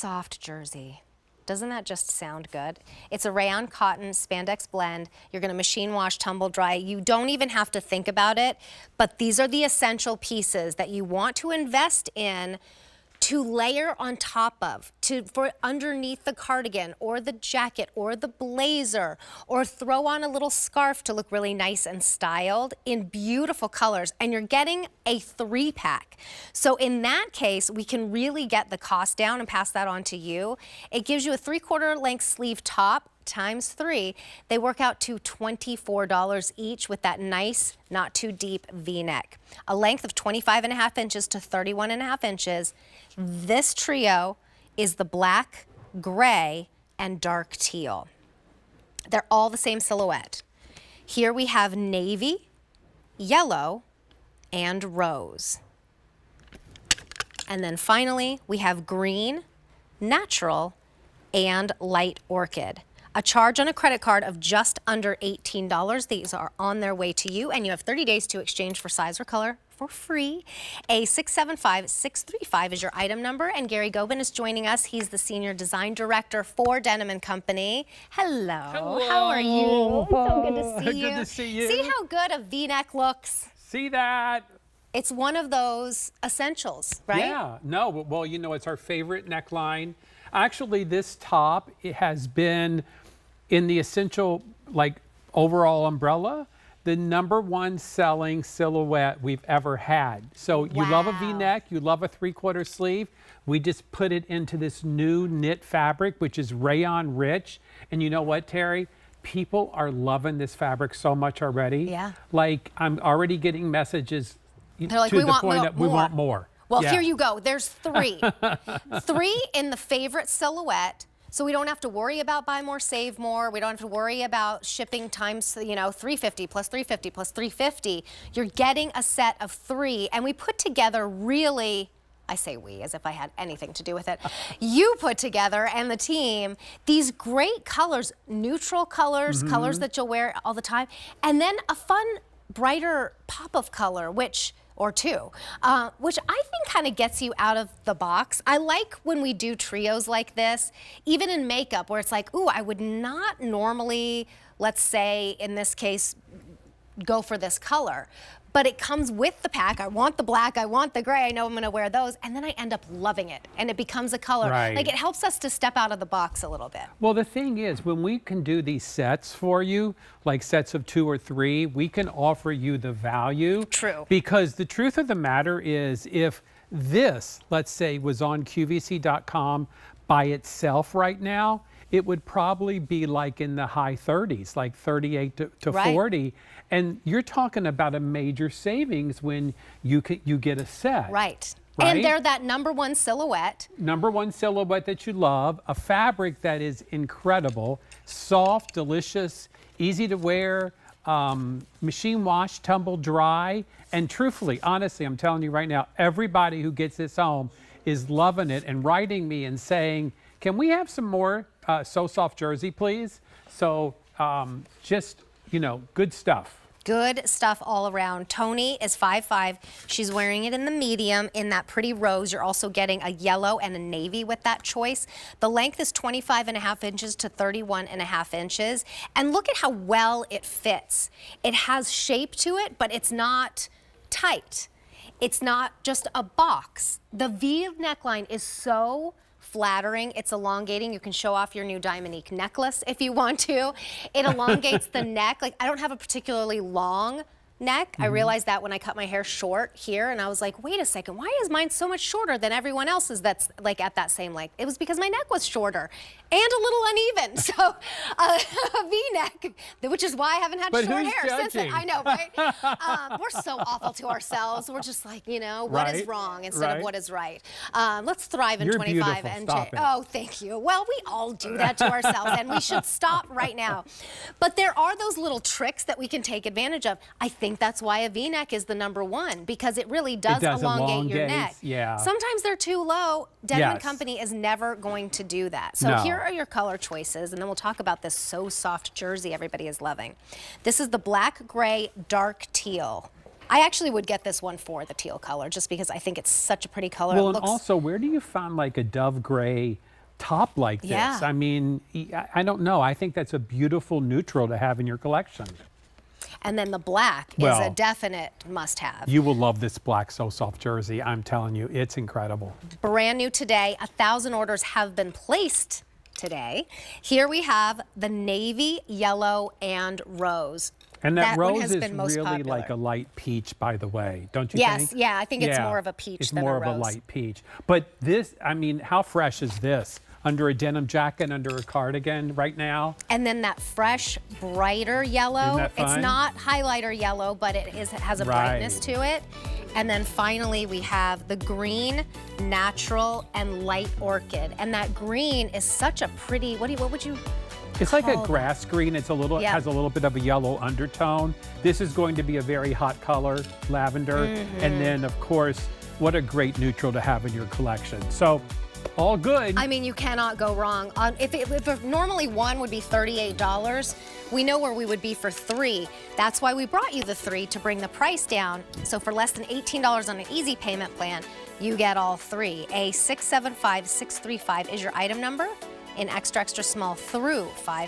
Soft jersey. Doesn't that just sound good? It's a rayon cotton spandex blend. You're gonna machine wash, tumble dry. You don't even have to think about it, but these are the essential pieces that you want to invest in to layer on top of, for underneath the cardigan or the jacket or the blazer, or throw on a little scarf to look really nice and styled in beautiful colors. And you're getting a 3-pack. So in that case, we can really get the cost down and pass that on to you. It gives you a 3/4 length sleeve top times 3. They work out to $24 each with that nice, not too deep V-neck. A length of 25.5 inches to 31.5 inches. This trio is the black, gray, and dark teal. They're all the same silhouette. Here we have navy, yellow, and rose. And then finally, we have green, natural, and light orchid. A charge on a credit card of just under $18. These are on their way to you, and you have 30 days to exchange for size or color for free. A 675-635 is your item number, and Gary Gobin is joining us. He's the Senior Design Director for Denim & Company. Hello. Hello. How are you? So good to see you. Good to see you. See how good a V-neck looks? See that? It's one of those essentials, right? Yeah. No, well, you know, it's our favorite neckline. Actually, this top, it has been in the essential, like, overall umbrella, the #1 selling silhouette we've ever had. So you love a V-neck, you love a 3/4 sleeve. We just put it into this new knit fabric, which is rayon rich. And you know what, Terry? People are loving this fabric so much already. Yeah. Like, I'm already getting messages They're like, to we the want point that we want more. Well, Yeah. here you go. There's 3. 3 in the favorite silhouette. So we don't have to worry about buy more, save more. We don't have to worry about shipping times, you know, $350 plus $350 plus $350. You're getting a set of 3, and we put together really, I say we as if I had anything to do with it. You put together, and the team, these great colors, neutral colors, colors that you'll wear all the time, and then a fun, brighter pop of color, or 2, which I think kind of gets you out of the box. I like when we do trios like this, even in makeup, where it's like, ooh, I would not normally, let's say in this case, go for this color. But it comes with the pack. I want the black, I want the gray, I know I'm gonna wear those, and then I end up loving it, and it becomes a color. Right. Like, it helps us to step out of the box a little bit. Well, the thing is, when we can do these sets for you, like sets of 2 or 3, we can offer you the value. True. Because the truth of the matter is, if this, let's say, was on QVC.com by itself right now, it would probably be like in the high 30s, like 38 to Right. 40. And you're talking about a major savings when you get a set. Right. Right? And they're that #1 silhouette. #1 silhouette that you love, a fabric that is incredible, soft, delicious, easy to wear, machine wash, tumble dry, and truthfully, honestly, I'm telling you right now, everybody who gets this home is loving it and writing me and saying, can we have some more So Soft jersey, please? So just, you know, good stuff. Good stuff all around. Tony is 5'5". She's wearing it in the medium in that pretty rose. You're also getting a yellow and a navy with that choice. The length is 25.5 inches to 31.5 inches. And look at how well it fits. It has shape to it, but it's not tight. It's not just a box. The V neckline is so flattering. It's elongating. You can show off your new Diamonique necklace if you want to. It elongates the neck. Like, I don't have a particularly long neck. I realized that when I cut my hair short here, and I was like, wait a second, why is mine so much shorter than everyone else's that's like at that same length? It was because my neck was shorter and a little uneven. So a V-neck, which is why I haven't had short hair since then. I know, right? We're so awful to ourselves. We're just like, you know, what is wrong instead of what is right. Let's thrive in You're 25 beautiful. and Stop it. Oh, thank you. Well, we all do that to ourselves, and we should stop right now. But there are those little tricks that we can take advantage of. I think that's why a V-neck is the #1, because it really does elongate your neck. Yeah. Sometimes they're too low. Denim Yes. Company is never going to do that. So here are your color choices, and then we'll talk about this So Soft jersey everybody is loving. This is the black, gray, dark teal. I actually would get this one for the teal color, just because I think it's such a pretty color. Well, It looks and also, where do you find like a dove gray top like this. Yeah. I mean, I don't know. I think that's a beautiful neutral to have in your collection. And then the black is a Well, definite must-have. You will love this black So Soft jersey. I'm telling you, it's incredible. Brand new today. 1,000 orders have been placed today. Here we have the navy, yellow, and rose. And that one rose has is been most really popular. like a light peach, by the way, don't you Yes, think? yeah, I think it's Yeah, more of a peach it's than more a of rose. a light peach. But this, I mean, how fresh is this? Under a denim jacket, under a cardigan right now? And then that fresh, brighter yellow. Isn't that It's fun? not highlighter yellow, but it has a brightness Right. to it. And then finally we have the green, natural, and light orchid. And that green is such a pretty, what would you It's like a call that? grass green. It's a little, Yeah. has a little bit of a yellow undertone. This is going to be a very hot color, lavender. Mm-hmm. And then, of course, what a great neutral to have in your collection. So, all good. I mean, you cannot go wrong. If normally one would be $38, we know where we would be for three. That's why we brought you the three, to bring the price down. So for less than $18 on an easy payment plan, you get all three. A 675635 is your item number in extra, extra small through 5X.